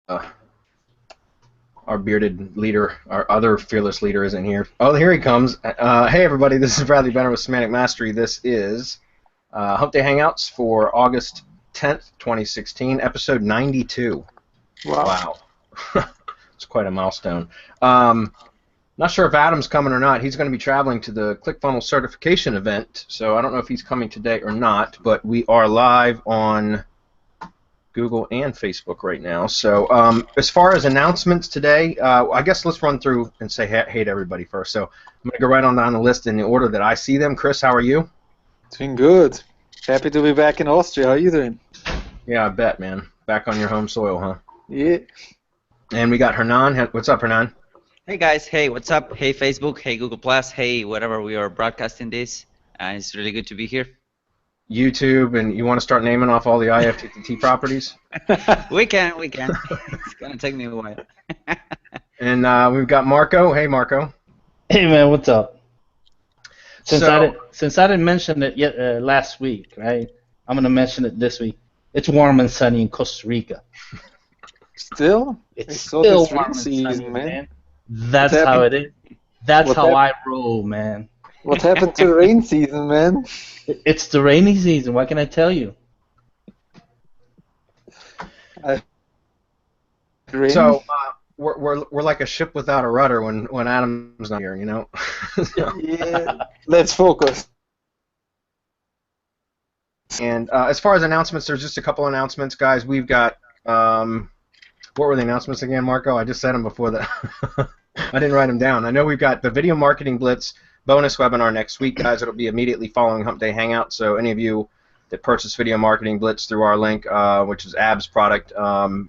our bearded leader, our other fearless leader, isn't here. Oh, here he comes. Hey, everybody. This is Bradley Benner with Semantic Mastery. This is Hump Day Hangouts for August 10th, 2016, episode 92. Wow. It's quite a milestone. Not sure if Adam's coming or not. He's going to be traveling to the ClickFunnels certification event, so I don't know if he's coming today or not, but we are live on Google and Facebook right now. So as far as announcements today, I guess let's run through and say hey to everybody first. So I'm going to go right on down the list in the order that I see them. Chris, how are you? Doing good. Happy to be back in Austria. How are you doing? Yeah, I bet, man. Back on your home soil, huh? Yeah. And we got Hernan. What's up, Hernan? Hey guys, hey, what's up? Hey Facebook, hey Google+, hey whatever we are broadcasting this. It's really good to be here. YouTube, and you want to start naming off all the IFTTT properties? We can. It's going to take me a while. And we've got Marco. Hey, Marco. Hey, man, what's up? Since So- I didn't mention it yet last week, right? I'm going to mention it this week. It's warm and sunny in Costa Rica. Still? It's saw still this warm rain and season, sunny, man. That's What how it happened? is. That's What how I roll, man. What happened to the rain season, man? It's the rainy season. What can I tell you? Rain? So we're like a ship without a rudder when Adam's not here, you know. Yeah. Let's focus. And as far as announcements, there's just a couple announcements, guys. We've got what were the announcements again, Marco? I just said them before that. I didn't write them down. I know we've got the Video Marketing Blitz bonus webinar next week, guys. It'll be immediately following Hump Day Hangout. So any of you that purchase Video Marketing Blitz through our link, which is Ab's product, a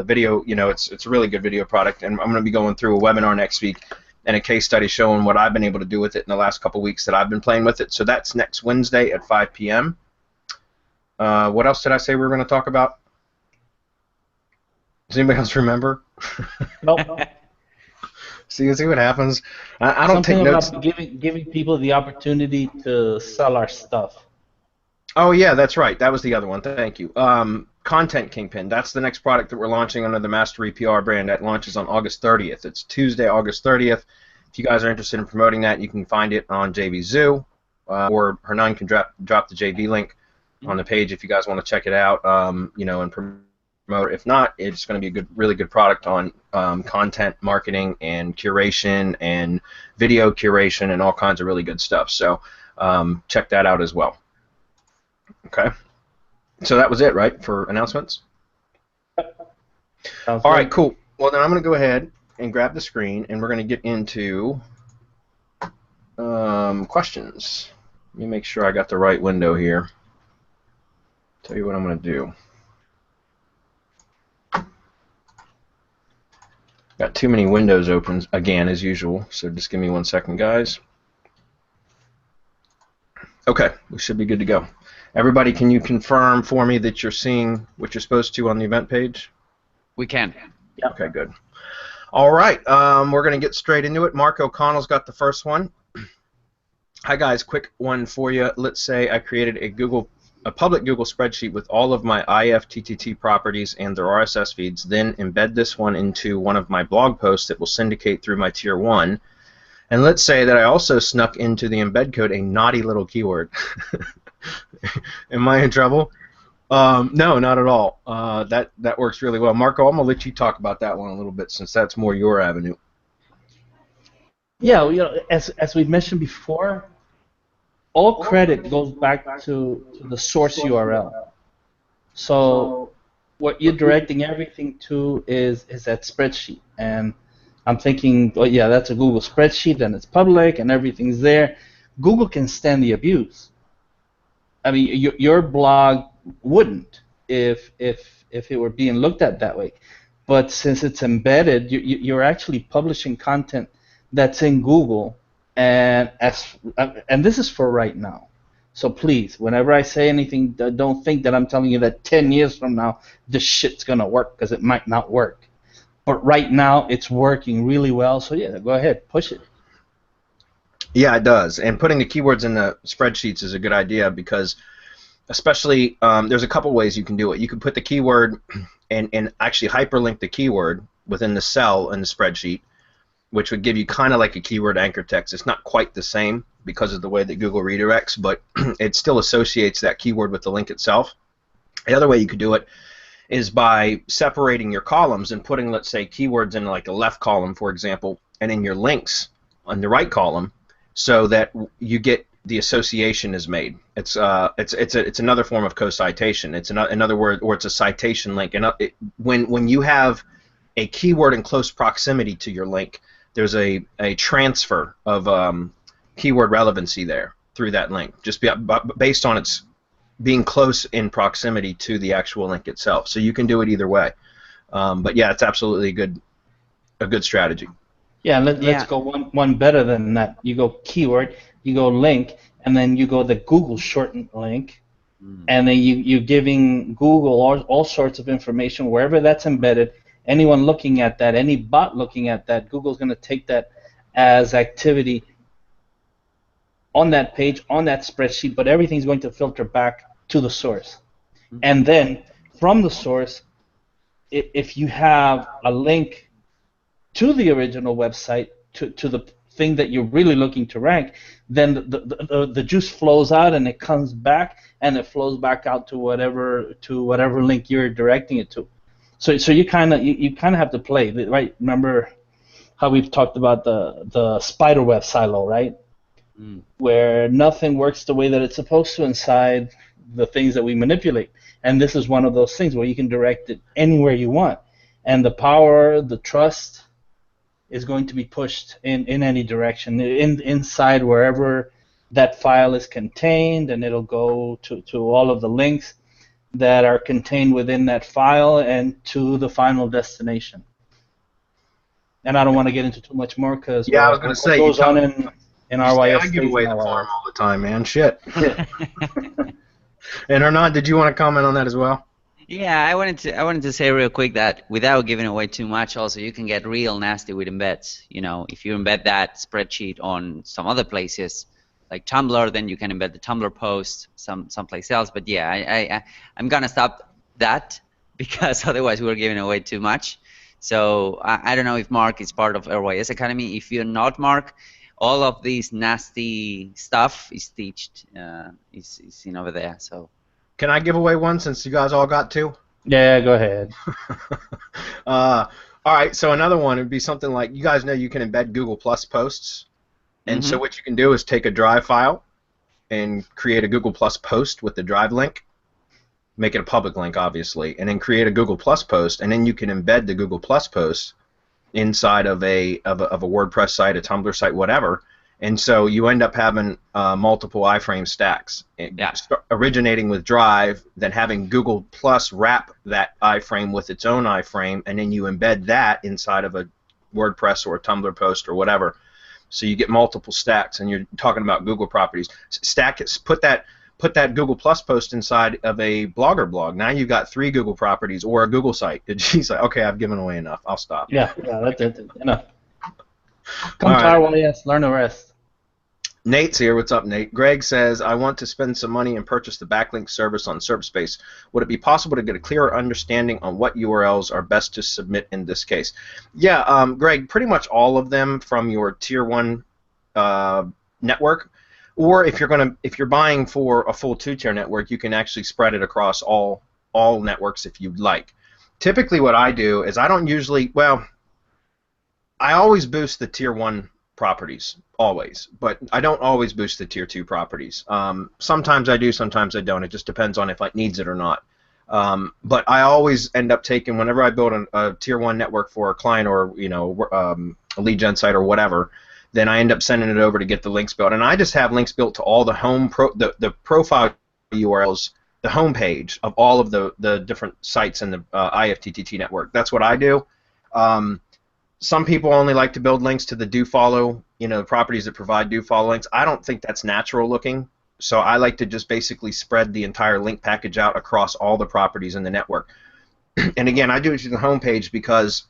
video, you know, it's a really good video product, and I'm going to be going through a webinar next week and a case study showing what I've been able to do with it in the last couple weeks that I've been playing with it. So that's next Wednesday at 5 p.m. What else did I say we were going to talk about? Does anybody else remember? Nope. See what happens. I don't Something take notes. about giving people the opportunity to sell our stuff. Oh yeah, that's right. That was the other one. Thank you. Content Kingpin. That's the next product that we're launching under the Mastery PR brand. That launches on August 30th. It's Tuesday, August 30th. If you guys are interested in promoting that, you can find it on JVZoo, or Hernan can drop the JV link on the page if you guys want to check it out. You know, and promote. If not, it's going to be a really good product on content marketing and curation and video curation and all kinds of really good stuff. So check that out as well. Okay. So that was it, right, for announcements? All right, cool. Well, then I'm going to go ahead and grab the screen, and we're going to get into questions. Let me make sure I got the right window here. Tell you what I'm going to do. Got too many windows open again, as usual, so just give me 1 second, guys. Okay, we should be good to go. Everybody, can you confirm for me that you're seeing what you're supposed to on the event page? We can. Yep. Okay, good. All right, we're going to get straight into it. Mark O'Connell's got the first one. Hi, guys, quick one for you. Let's say I created a public Google spreadsheet with all of my IFTTT properties and their RSS feeds, then embed this one into one of my blog posts that will syndicate through my tier 1. And let's say that I also snuck into the embed code a naughty little keyword. Am I in trouble? No, not at all. That works really well. Marco, I'm going to let you talk about that one a little bit since that's more your avenue. Yeah, you know, as we mentioned before, all credit goes back to the source URL. So what you're directing everything to is that spreadsheet. And I'm thinking, oh yeah, that's a Google spreadsheet and it's public and everything's there. Google can stand the abuse. I mean, your blog wouldn't if it were being looked at that way. But since it's embedded, you're actually publishing content that's in Google. And this is for right now. So please, whenever I say anything, don't think that I'm telling you that 10 years from now this shit's gonna work, because it might not work. But right now it's working really well. So yeah, go ahead, push it. Yeah, it does. And putting the keywords in the spreadsheets is a good idea because especially there's a couple ways you can do it. You can put the keyword and actually hyperlink the keyword within the cell in the spreadsheet, which would give you kind of like a keyword anchor text. It's not quite the same because of the way that Google redirects, but it still associates that keyword with the link itself. The other way you could do it is by separating your columns and putting, let's say, keywords in like the left column, for example, and in your links on the right column, so that you get the association is made. It's another form of co-citation. It's another word, or it's a citation link. And when you have a keyword in close proximity to your link, there's a transfer of keyword relevancy there through that link, just based on its being close in proximity to the actual link itself. So you can do it either way. But yeah, it's absolutely a good strategy. Yeah, let's go one better than that. You go keyword, you go link, and then you go the Google shortened link, and then you're giving Google all sorts of information wherever that's embedded. Anyone looking at that, any bot looking at that, Google's going to take that as activity on that page, on that spreadsheet, but everything's going to filter back to the source. And then from the source, if you have a link to the original website, to the thing that you're really looking to rank, then the juice flows out and it comes back, and it flows back out to whatever link you're directing it to. So you kind of have to play, right? Remember how we've talked about the spider web silo, right? Where nothing works the way that it's supposed to inside the things that we manipulate. And this is one of those things where you can direct it anywhere you want. And the power, the trust is going to be pushed in any direction, inside wherever that file is contained, and it'll go to all of the links that are contained within that file and to the final destination. And I don't want to get into too much more because I was going to say, goes on in RYS. I give away the farm all the time, man. Shit. And Hernan, did you want to comment on that as well? Yeah, I wanted to say real quick that without giving away too much, also you can get real nasty with embeds. You know, if you embed that spreadsheet on some other places, like Tumblr, then you can embed the Tumblr post someplace else. But yeah, I'm gonna stop that because otherwise we're giving away too much. So I don't know if Mark is part of RYS Academy. If you're not, Mark, all of this nasty stuff is is in over there. So. Can I give away one since you guys all got two? Yeah, go ahead. All right, so another one would be something like, you guys know you can embed Google Plus posts. And so what you can do is take a Drive file and create a Google Plus post with the Drive link, make it a public link, obviously, and then create a Google Plus post, and then you can embed the Google Plus post inside of a WordPress site, a Tumblr site, whatever. And so you end up having multiple iframe stacks, originating with Drive, then having Google Plus wrap that iframe with its own iframe, and then you embed that inside of a WordPress or a Tumblr post or whatever. So you get multiple stacks, and you're talking about Google properties. Stack it, put that Google Plus post inside of a Blogger blog. Now you've got 3 Google properties or a Google site. She's like, okay, I've given away enough. I'll stop. Yeah, that's enough. Come to RYS, learn the rest. Nate's here. What's up, Nate? Greg says, I want to spend some money and purchase the backlink service on SerpSpace. Would it be possible to get a clearer understanding on what URLs are best to submit in this case? Yeah, Greg, pretty much all of them from your Tier 1 network. Or if you're buying for a full 2-tier network, you can actually spread it across all networks if you'd like. Typically what I do is I always boost the Tier 1 properties, always, but I don't always boost the Tier 2 properties. Sometimes I do, sometimes I don't. It just depends on if it needs it or not. But I always end up taking, whenever I build a Tier 1 network for a client or a lead gen site or whatever, then I end up sending it over to get the links built. And I just have links built to all the the profile URLs, the home page of all of the different sites in the IFTTT network. That's what I do. Some people only like to build links to the do-follow, properties that provide do-follow links. I don't think that's natural looking, so I like to just basically spread the entire link package out across all the properties in the network. And again, I do it to the home page because,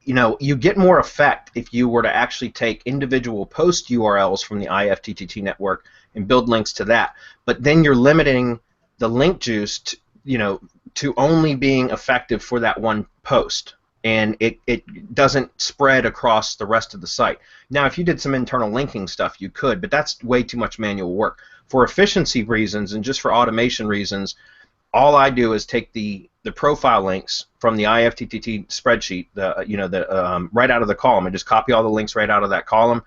you get more effect if you were to actually take individual post URLs from the IFTTT network and build links to that. But then you're limiting the link juice to, to only being effective for that one post, and it doesn't spread across the rest of the site. Now, if you did some internal linking stuff, you could, but that's way too much manual work. For efficiency reasons and just for automation reasons, all I do is take the profile links from the IFTTT spreadsheet, right out of the column, and just copy all the links right out of that column,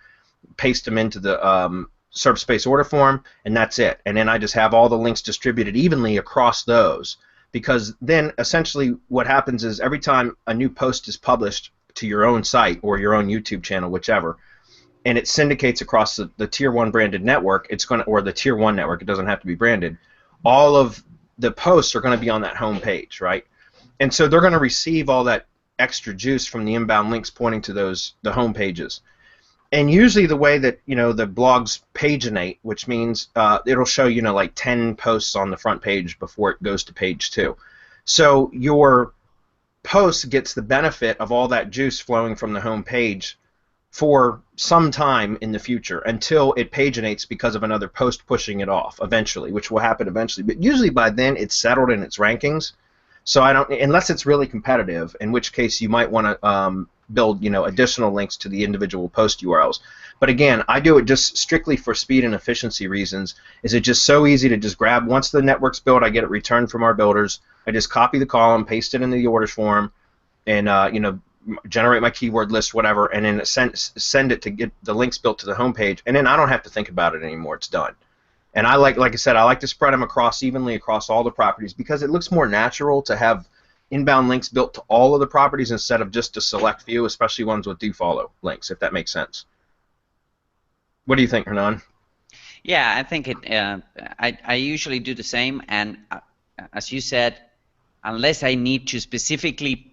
paste them into the serve space order form, and that's it. And then I just have all the links distributed evenly across those, because then essentially what happens is every time a new post is published to your own site or your own YouTube channel, whichever, and it syndicates across the Tier 1 branded network, or the Tier 1 network, it doesn't have to be branded, all of the posts are going to be on that home page, right? And so they're going to receive all that extra juice from the inbound links pointing to the home pages. And usually the way that the blogs paginate, which means it'll show like 10 posts on the front page before it goes to page 2. So your post gets the benefit of all that juice flowing from the home page for some time in the future, until it paginates because of another post pushing it off eventually, which will happen eventually. But usually by then it's settled in its rankings. So I don't, unless it's really competitive, in which case you might want to build additional links to the individual post URLs. But again, I do it just strictly for speed and efficiency reasons. Is it just so easy to just grab, once the network's built, I get it returned from our builders, I just copy the column, paste it in the orders form, and generate my keyword list, whatever, and then send it to get the links built to the home page, and then I don't have to think about it anymore. It's done. And I like I said, I like to spread them evenly across all the properties, because it looks more natural to have inbound links built to all of the properties instead of just a select few, especially ones with do follow links, if that makes sense. What do you think, Hernan? Yeah, I think I usually do the same, and as you said, unless I need to specifically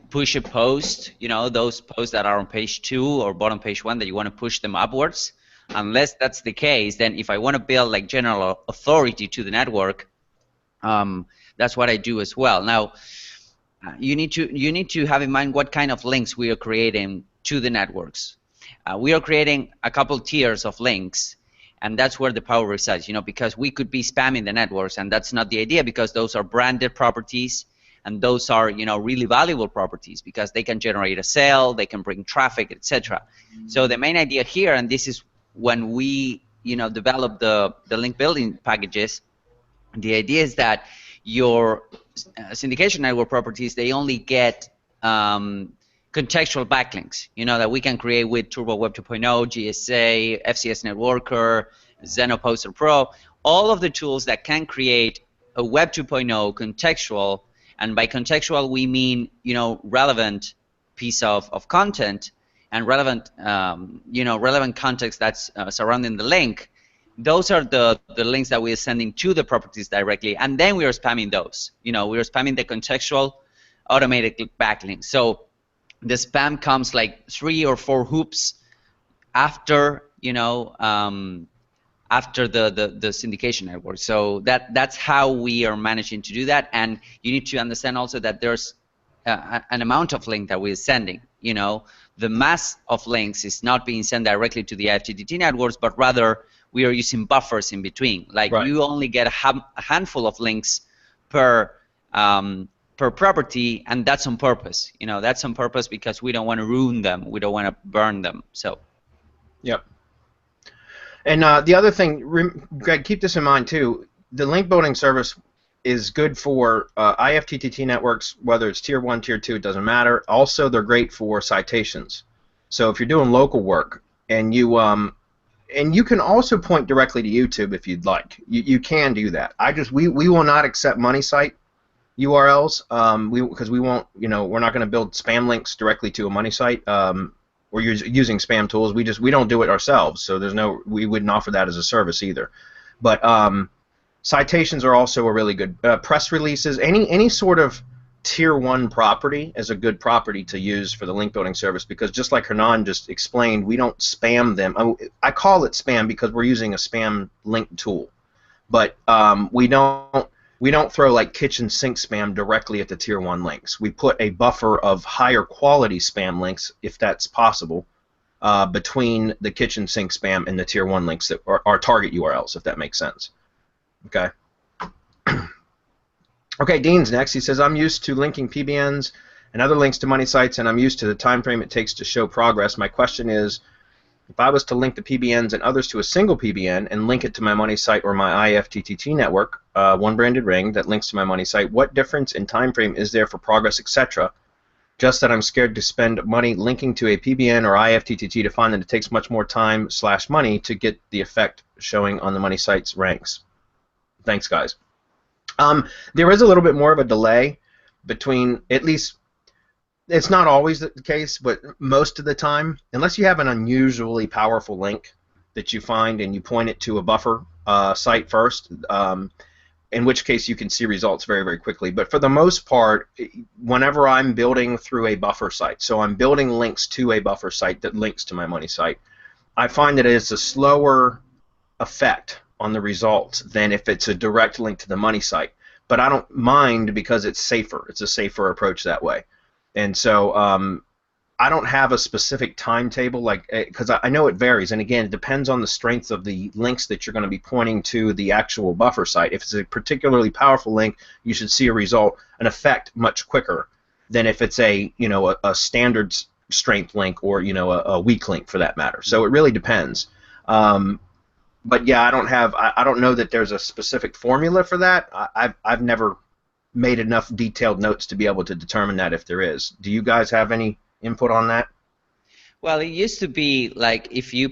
push a post, those posts that are on page 2 or bottom page 1 that you want to push them upwards, unless that's the case, then if I want to build like general authority to the network, that's what I do as well. Now, you need to have in mind what kind of links we are creating to the networks. We are creating a couple tiers of links, and that's where the power resides, because we could be spamming the networks, and that's not the idea, because those are branded properties. And those are, really valuable properties, because they can generate a sale, they can bring traffic, etc. So the main idea here, and this is when we, develop the link building packages, the idea is that your syndication network properties, they only get contextual backlinks, that we can create with Turbo Web 2.0, GSA, FCS Networker, Zenoposter Pro, all of the tools that can create a Web 2.0 contextual. And by contextual, we mean, relevant piece of content, and relevant, relevant context that's surrounding the link. Those are the links that we are sending to the properties directly, and then we are spamming those. We are spamming the contextual automated backlinks. So the spam comes like 3 or 4 hoops after, after the syndication network. So that's how we are managing to do that. And you need to understand also that there's an amount of link that we're sending. The mass of links is not being sent directly to the IFTTT networks, but rather we are using buffers in between. Like, right, you only get a handful of links per property, and that's on purpose. That's on purpose because we don't want to ruin them. We don't want to burn them. So. Yep. And the other thing, Greg, keep this in mind too. The link building service is good for IFTTT networks, whether it's Tier 1, Tier 2, it doesn't matter. Also, they're great for citations. So if you're doing local work, and you can also point directly to YouTube if you'd like. You can do that. We will not accept money site URLs because we won't. We're not going to build spam links directly to a money site. We're using spam tools. We don't do it ourselves, so we wouldn't offer that as a service either. But citations are also a really good press releases. Any sort of Tier 1 property is a good property to use for the link building service, because just like Hernan just explained, we don't spam them. I call it spam because we're using a spam link tool, but we don't throw like kitchen sink spam directly at the Tier 1 links. We put a buffer of higher quality spam links, if that's possible, between the kitchen sink spam and the tier 1 links that are target URLs, if that makes sense. Okay. Okay, Dean's next. He says, I'm used to linking PBNs and other links to money sites, and I'm used to the time frame it takes to show progress. My question is, if I was to link the PBNs and others to a single PBN and link it to my money site or my IFTTT network, one branded ring that links to my money site, what difference in time frame is there for progress, etc.? Just that I'm scared to spend money linking to a PBN or IFTTT to find that it takes much more time / money to get the effect showing on the money site's ranks. Thanks, guys. There is a little bit more of a delay between, at least, it's not always the case, but most of the time, unless you have an unusually powerful link that you find and you point it to a buffer site first, in which case you can see results very, very quickly. But for the most part, whenever I'm building through a buffer site, so I'm building links to a buffer site that links to my money site, I find that it's a slower effect on the results than if it's a direct link to the money site. But I don't mind because it's safer. It's a safer approach that way. And so I don't have a specific timetable, like, because I know it varies, and again, it depends on the strength of the links that you're going to be pointing to the actual buffer site. If it's a particularly powerful link, you should see an effect much quicker than if it's a standard strength link or a weak link for that matter. So it really depends. But yeah, I don't know that there's a specific formula for that. I've never made enough detailed notes to be able to determine that if there is. Do you guys have any input on that? Well, it used to be like if you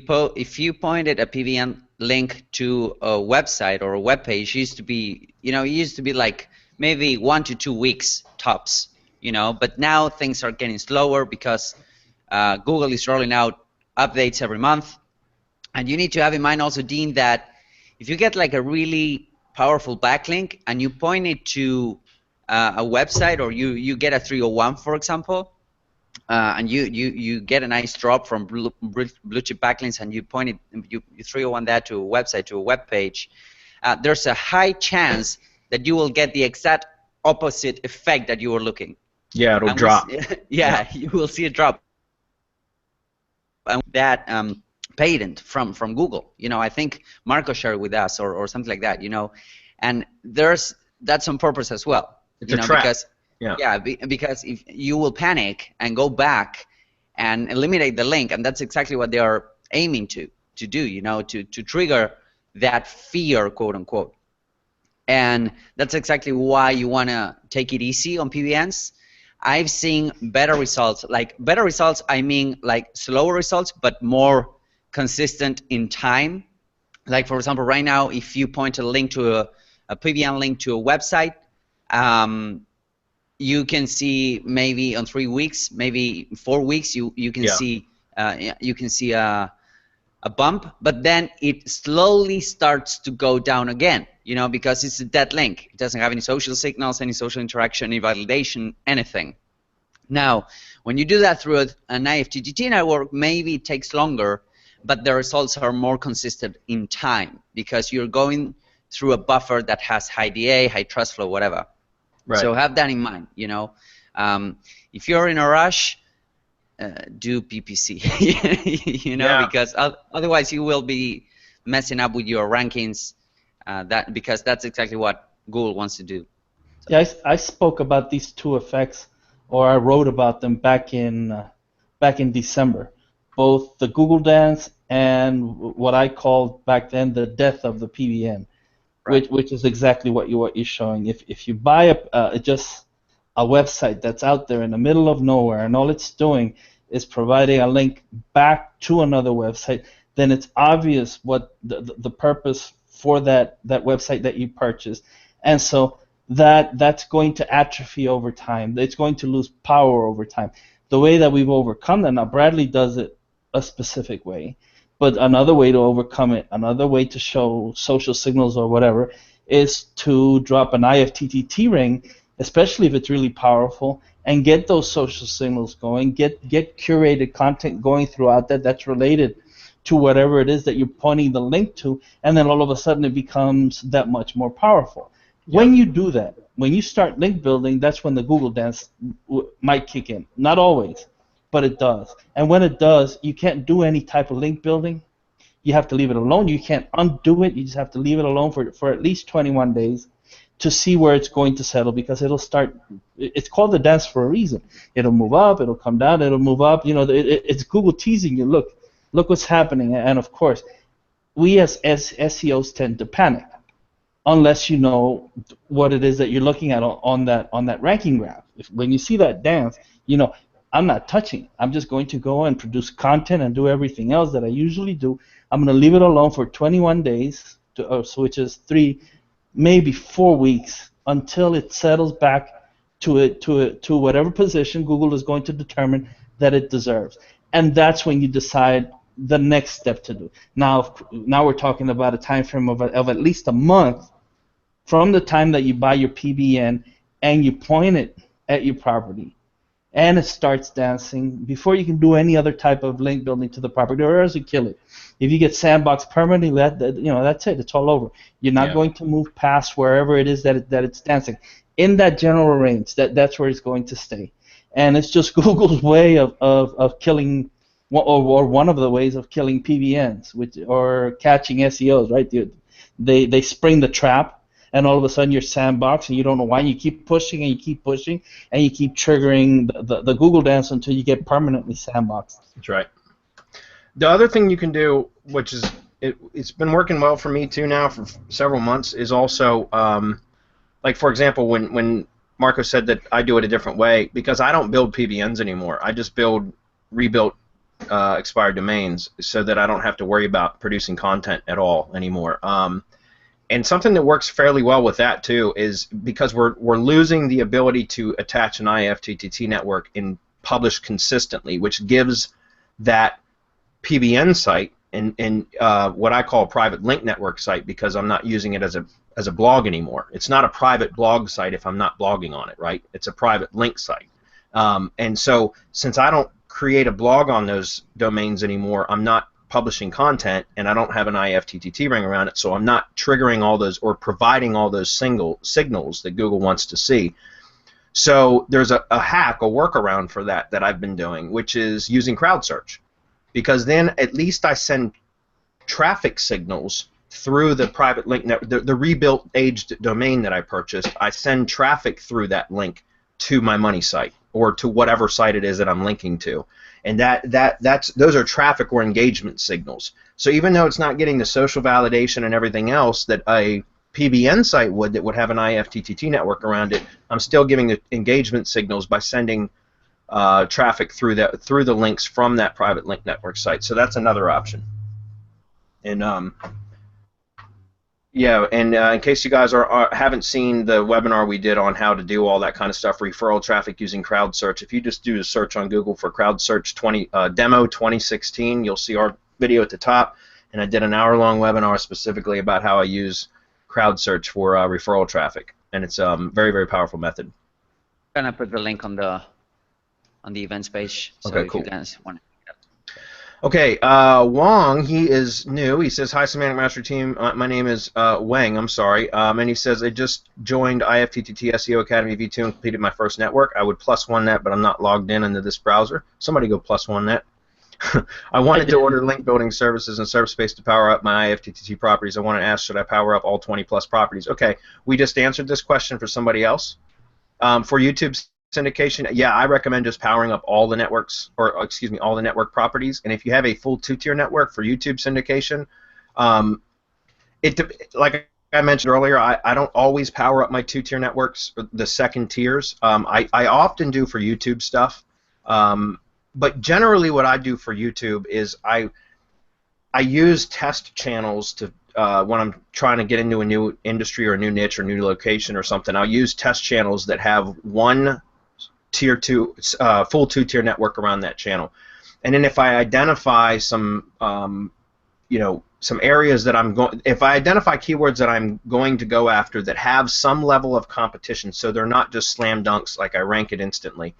pointed a PBN link to a website or a web page, it used to be like maybe 1 to 2 weeks tops, But now things are getting slower because Google is rolling out updates every month, and you need to have in mind also, Dean, that if you get like a really powerful backlink and you point it to a website, or you get a 301, for example, and you get a nice drop from blue chip backlinks, and you point it, you 301 that to a website, to a web page, there's a high chance that you will get the exact opposite effect that you were looking. Yeah, it'll drop. Yeah, you will see a drop. And that patent from Google, I think Marco shared it with us or something like that, and that's on purpose as well. It's a trap. Because if you will panic and go back and eliminate the link, and that's exactly what they are aiming to do, to trigger that fear, quote unquote. And that's exactly why you want to take it easy on PBNs. I've seen better results. Like better results, I mean like slower results, but more consistent in time. Like for example, right now, if you point a link to a PBN link to a website, you can see maybe on 3 weeks, maybe 4 weeks, you can see a bump, but then it slowly starts to go down again, because it's a dead link. It doesn't have any social signals, any social interaction, any validation, anything. Now, when you do that through an IFTTT network, maybe it takes longer, but the results are more consistent in time because you're going through a buffer that has high DA, high trust flow, whatever. Right. So have that in mind. If you're in a rush, do PPC. Because otherwise you will be messing up with your rankings. Because that's exactly what Google wants to do. So. Yeah, I spoke about these two effects, or I wrote about them back in December. Both the Google Dance and what I called back then the death of the PBN. Right. Which is exactly what you're showing. If you buy just a website that's out there in the middle of nowhere and all it's doing is providing a link back to another website, then it's obvious what the purpose for that website that you purchased, and so that's going to atrophy over time. It's going to lose power over time. The way that we've overcome that, now Bradley does it a specific way. But another way to overcome it, another way to show social signals or whatever, is to drop an IFTTT ring, especially if it's really powerful, and get those social signals going, get curated content going throughout that's related to whatever it is that you're pointing the link to, and then all of a sudden it becomes that much more powerful. Yeah. When you do that, when you start link building, that's when the Google Dance might kick in. Not always. but it does. And when it does, you can't do any type of link building. You have to leave it alone. You can't undo it. You just have to leave it alone for at least 21 days to see where it's going to settle, because it'll start. It's called the dance for a reason. It'll move up. It'll come down. It'll move up. You know, it's Google teasing you. Look what's happening. And of course, we as SEOs tend to panic unless you know what it is that you're looking at on that ranking graph. When you see that dance, you know, I'm not touching it. I'm just going to go and produce content and do everything else that I usually do. I'm going to leave it alone for 21 days, which is 3, maybe 4 weeks, until it settles back to whatever position Google is going to determine that it deserves. And that's when you decide the next step to do. Now we're talking about a time frame of at least a month from the time that you buy your PBN and you point it at your property and it starts dancing before you can do any other type of link building to the property, or else you kill it. If you get sandboxed permanently, that's it. It's all over. You're not going to move past wherever it is that it's dancing. In that general range, that's where it's going to stay. And it's just Google's way of killing, or one of the ways of killing PBNs, or catching SEOs, right? They spring the trap, and all of a sudden you're sandboxed and you don't know why. You keep pushing and you keep pushing and you keep triggering the Google dance until you get permanently sandboxed. That's right. The other thing you can do, which is it's been working well for me too now for several months, is also like, for example, when Marco said that I do it a different way, because I don't build PBNs anymore. I just rebuilt expired domains so that I don't have to worry about producing content at all anymore. And something that works fairly well with that too is because we're losing the ability to attach an IFTTT network and publish consistently, which gives that PBN site and what I call a private link network site, because I'm not using it as a blog anymore. It's not a private blog site if I'm not blogging on it, right? It's a private link site. And so since I don't create a blog on those domains anymore, I'm not publishing content, and I don't have an IFTTT ring around it, so I'm not triggering all those or providing all those signals that Google wants to see. So there's a hack, a workaround for that I've been doing, which is using crowd search, because then at least I send traffic signals through the private link network, the rebuilt aged domain that I purchased. I send traffic through that link to my money site or to whatever site it is that I'm linking to. And those are traffic or engagement signals. So even though it's not getting the social validation and everything else that a PBN site would, that would have an IFTTT network around it, I'm still giving the engagement signals by sending traffic through the links from that private link network site. So that's another option. And yeah, and in case you guys haven't seen the webinar we did on how to do all that kind of stuff, referral traffic using crowd search, if you just do a search on Google for crowd search demo 2016, you'll see our video at the top, and I did an hour-long webinar specifically about how I use crowd search for referral traffic, and it's a very, very powerful method. I'm gonna put the link on the events page, so okay, if cool. you guys want to. Okay, Wong, he is new. He says, hi, Semantic Mastery Team. My name is Wang, I'm sorry. And he says, I just joined IFTTT SEO Academy V2 and completed my first network. I would +1 that, but I'm not logged in into this browser. Somebody go +1 that. I wanted to order link building services and server space to power up my IFTTT properties. I want to ask, should I power up all 20+ properties? Okay, we just answered this question for somebody else. For YouTube syndication, yeah, I recommend just powering up all the networks, or excuse me, all the network properties. And if you have a full 2-tier network for YouTube syndication, like I mentioned earlier, I don't always power up my 2-tier networks, the second tiers. I often do for YouTube stuff, but generally what I do for YouTube is I use test channels to when I'm trying to get into a new industry or a new niche or new location or something. I'll use test channels that have one tier 2, full 2-tier network around that channel, and then if I identify some, some areas that if I identify keywords that I'm going to go after that have some level of competition, so they're not just slam dunks like I rank it instantly,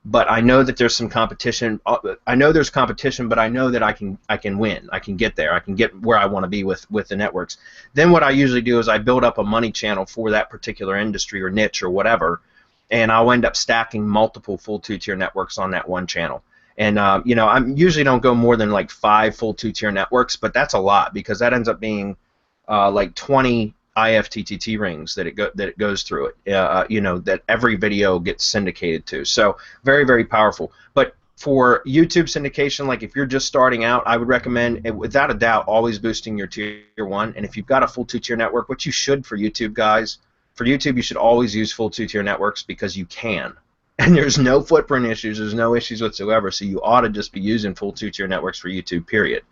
but I know that there's some competition. I know there's competition, but I know that I can win. I can get there. I can get where I want to be with the networks. Then what I usually do is I build up a money channel for that particular industry or niche or whatever, and I'll end up stacking multiple full 2-tier networks on that one channel. And you know, I usually don't go more than like 5 full 2-tier networks, but that's a lot because that ends up being like 20 IFTTT rings that it goes through it. You know, that every video gets syndicated to. So very, very powerful. But for YouTube syndication, like if you're just starting out, I would recommend, without a doubt, always boosting your tier 1. And if you've got a full 2-tier network, which you should for YouTube, guys, for YouTube you should always use full 2-tier networks because you can. And there's no footprint issues, there's no issues whatsoever, so you ought to just be using full 2-tier networks for YouTube, period.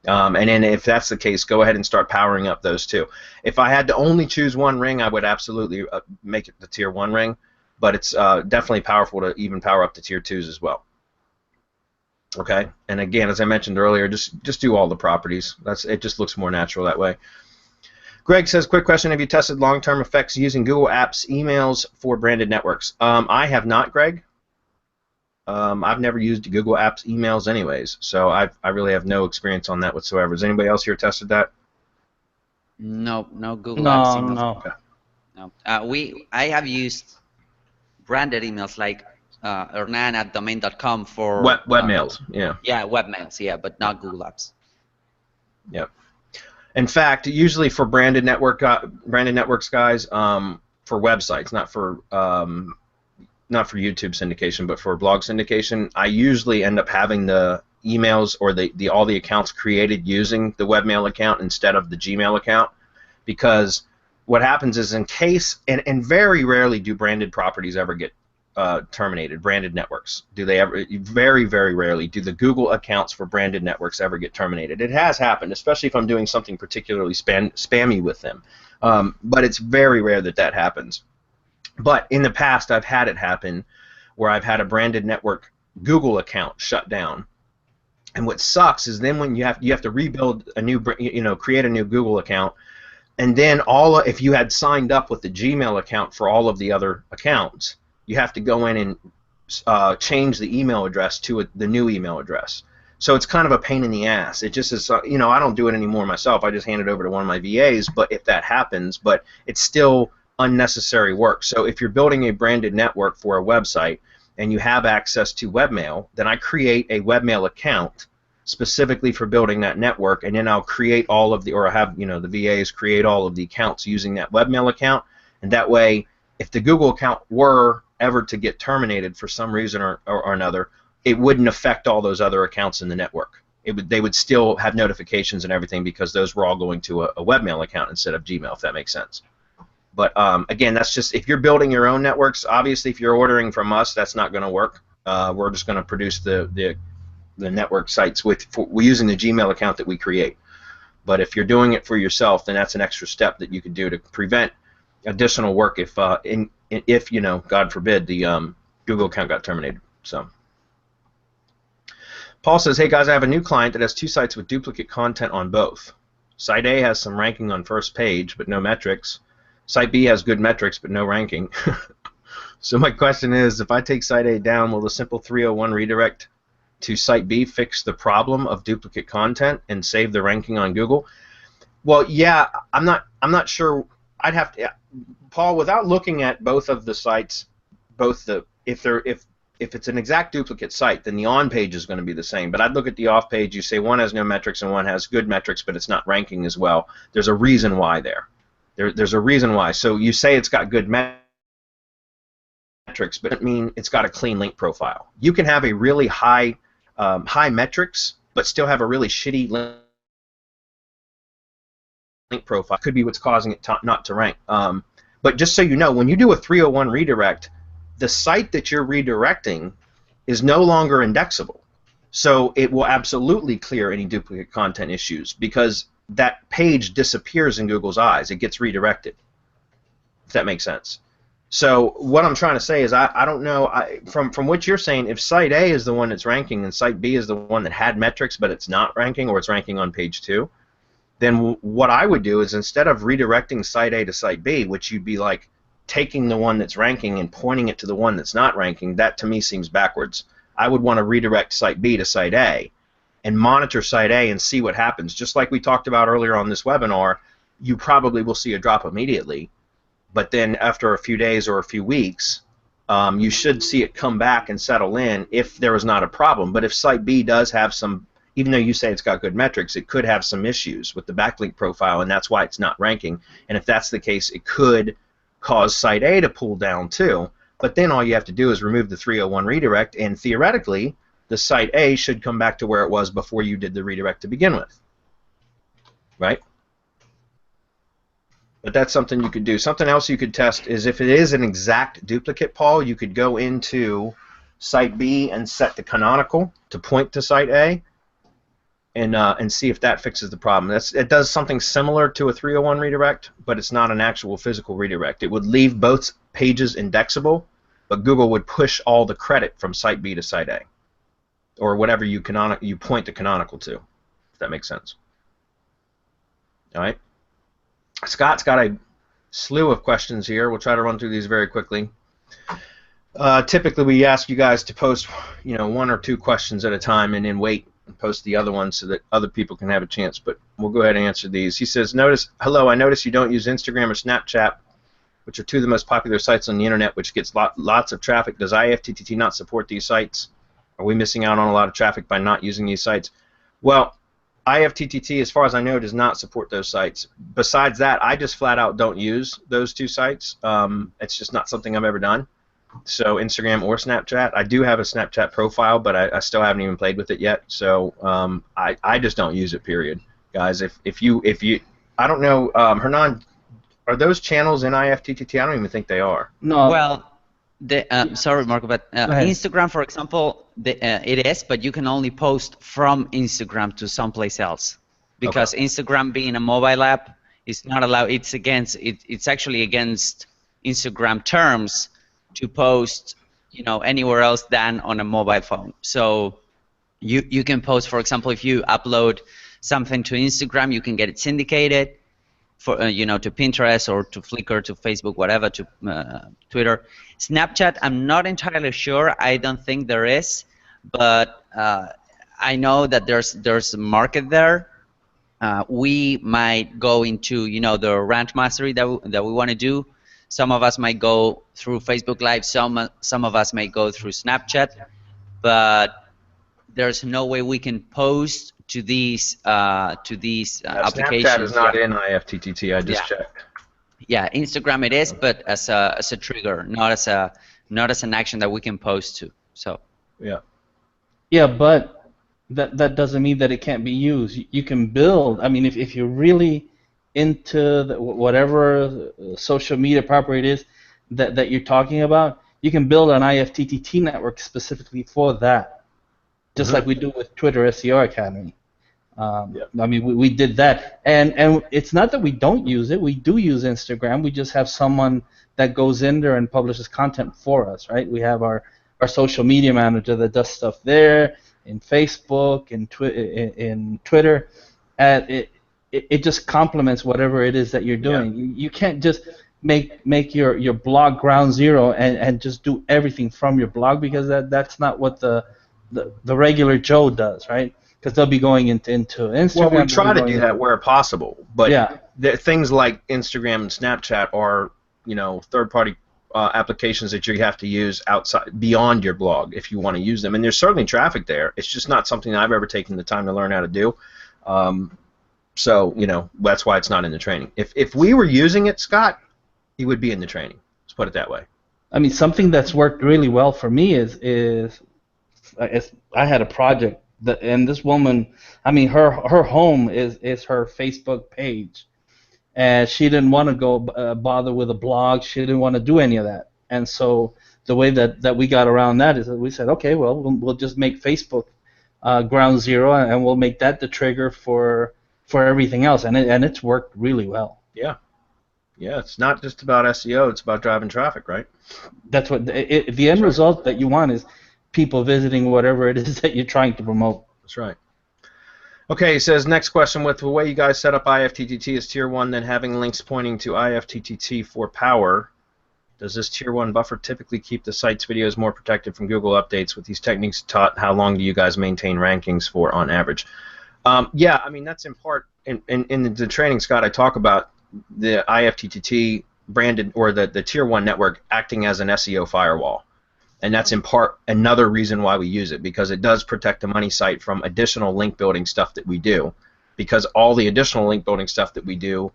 And then if that's the case, go ahead and start powering up those two. If I had to only choose one ring, I would absolutely make it the tier 1 ring, but it's definitely powerful to even power up the tier 2s as well. Okay, and again, as I mentioned earlier, just do all the properties. It just looks more natural that way. Greg says, quick question, have you tested long-term effects using Google Apps emails for branded networks? I have not, Greg. I've never used Google Apps emails anyways, so I really have no experience on that whatsoever. Has anybody else here tested that? No, no Google Apps emails. No. Okay. No. I have used branded emails like hernan@domain.com for webmails, yeah. Yeah, webmails, yeah, but not Google Apps. Yep. In fact, usually for branded networks, guys, for websites, not for YouTube syndication, but for blog syndication, I usually end up having the emails or all the accounts created using the webmail account instead of the Gmail account, because what happens is, in case, and very rarely do branded properties ever get terminated, branded networks. Do they ever? Very, very rarely do the Google accounts for branded networks ever get terminated. It has happened, especially if I'm doing something particularly spammy with them, but it's very rare that happens. But in the past, I've had it happen where I've had a branded network Google account shut down, and what sucks is then when you have to rebuild a new, create a new Google account, and then if you had signed up with the Gmail account for all of the other accounts, you have to go in and change the email address to the new email address. So it's kind of a pain in the ass. It just is, I don't do it anymore myself. I just hand it over to one of my VAs. But if that happens, but it's still unnecessary work. So if you're building a branded network for a website and you have access to webmail, then I create a webmail account specifically for building that network, and then I'll create all of or have the VAs create all of the accounts using that webmail account, and that way, if the Google account were ever to get terminated for some reason or another, it wouldn't affect all those other accounts in the network. They would still have notifications and everything because those were all going to a webmail account instead of Gmail, if that makes sense. But again, that's just if you're building your own networks. Obviously, if you're ordering from us, that's not going to work. We're just going to produce the network sites using the Gmail account that we create. But if you're doing it for yourself, then that's an extra step that you could do to prevent additional work if God forbid the Google account got terminated. So Paul says, hey guys, I have a new client that has 2 sites with duplicate content on both. Site A has some ranking on first page but no metrics. Site B has good metrics but no ranking. So my question is, if I take Site A down, will the simple 301 redirect to Site B fix the problem of duplicate content and save the ranking on Google? Well, yeah, I'm not sure. I'd have to, Paul, without looking at both of the sites, if it's an exact duplicate site, then the on page is going to be the same. But I'd look at the off page. You say one has no metrics and one has good metrics, but it's not ranking as well. There's a reason why there. There's a reason why. So you say it's got good metrics, but it doesn't mean it's got a clean link profile. You can have a really high metrics, but still have a really shitty link profile. Could be what's causing it not to rank. But just so you know, when you do a 301 redirect, the site that you're redirecting is no longer indexable. So it will absolutely clear any duplicate content issues because that page disappears in Google's eyes. It gets redirected, if that makes sense. So what I'm trying to say is I don't know, from what you're saying, if Site A is the one that's ranking and Site B is the one that had metrics but it's not ranking, or it's ranking on page 2, then what I would do is, instead of redirecting Site A to Site B, which you'd be like taking the one that's ranking and pointing it to the one that's not ranking, that to me seems backwards. I would want to redirect Site B to Site A and monitor Site A and see what happens. Just like we talked about earlier on this webinar, you probably will see a drop immediately, but then after a few days or a few weeks, you should see it come back and settle in if there was not a problem. But if Site B does have some, even though you say it's got good metrics, it could have some issues with the backlink profile, and that's why it's not ranking. And if that's the case, it could cause Site A to pull down too. But then all you have to do is remove the 301 redirect, and theoretically, the Site A should come back to where it was before you did the redirect to begin with. Right? But that's something you could do. Something else you could test is if it is an exact duplicate, Paul, you could go into Site B and set the canonical to point to Site A, and see if that fixes the problem. It does something similar to a 301 redirect, but it's not an actual physical redirect. It would leave both pages indexable, but Google would push all the credit from Site B to Site A, or whatever you point the canonical to, if that makes sense. All right. Scott's got a slew of questions here. We'll try to run through these very quickly. Typically, we ask you guys to post, 1 or 2 questions at a time, and then wait and post the other ones so that other people can have a chance. But we'll go ahead and answer these. He says, "Hello, I notice you don't use Instagram or Snapchat, which are 2 of the most popular sites on the internet, which gets lots of traffic. Does IFTTT not support these sites? Are we missing out on a lot of traffic by not using these sites?" Well, IFTTT, as far as I know, does not support those sites. Besides that, I just flat out don't use those 2 sites. It's just not something I've ever done. So Instagram or Snapchat. I do have a Snapchat profile, but I still haven't even played with it yet. So I just don't use it. Period, guys. If you I don't know, Hernan, are those channels in IFTTT? I don't even think they are. No. Well, sorry, Marco, but Instagram, for example, it is, but you can only post from Instagram to someplace else, because Instagram, being a mobile app, is not allowed. It's actually against Instagram terms to post, anywhere else than on a mobile phone. So you can post, for example, if you upload something to Instagram, you can get it syndicated for to Pinterest or to Flickr, to Facebook, whatever, to Twitter. Snapchat, I'm not entirely sure. I don't think there is, but I know that there's a market there. We might go into the rant mastery that we want to do. Some of us might go through Facebook Live. Some of us may go through Snapchat, but there's no way we can post to these applications. Snapchat is not in IFTTT. I just checked. Yeah, Instagram it is, but as a trigger, not as an action that we can post to. So. Yeah. Yeah, but that doesn't mean that it can't be used. You can build. I mean, if you're really into whatever social media property it is that you're talking about, you can build an IFTTT network specifically for that, just like we do with Twitter SEO Academy. I mean, we did that, and it's not that we don't use it. We do use Instagram. We just have someone that goes in there and publishes content for us, right? We have our social media manager that does stuff there, in Facebook, in Twitter. It just complements whatever it is that you're doing. Yeah. You can't just make your blog ground zero and just do everything from your blog, because that's not what the regular Joe does, right? Because they'll be going into Instagram. Well, we try to do that where possible, but yeah, things like Instagram and Snapchat are third-party applications that you have to use outside, beyond your blog, if you want to use them. And there's certainly traffic there. It's just not something I've ever taken the time to learn how to do. So that's why it's not in the training. If we were using it, Scott, he would be in the training. Let's put it that way. I mean, something that's worked really well for me is I had a project and this woman, I mean, her home is her Facebook page, and she didn't want to go bother with a blog. She didn't want to do any of that. And so the way that we got around that is that we said, okay, well, we'll just make Facebook ground zero, and we'll make that the trigger for everything else, and it's worked really well. Yeah, it's not just about SEO; it's about driving traffic, right? That's what the end result that you want is people visiting whatever it is that you're trying to promote. That's right. Okay, he says, next question, with the way you guys set up IFTTT as Tier 1, then having links pointing to IFTTT for power, does this Tier 1 buffer typically keep the site's videos more protected from Google updates? With these techniques taught, how long do you guys maintain rankings for on average? Yeah, I mean, that's in part, in the training, Scott, I talk about the IFTTT branded or the tier 1 network acting as an SEO firewall. And that's in part another reason why we use it, because it does protect the money site from additional link building stuff that we do, because all the additional link building stuff that we do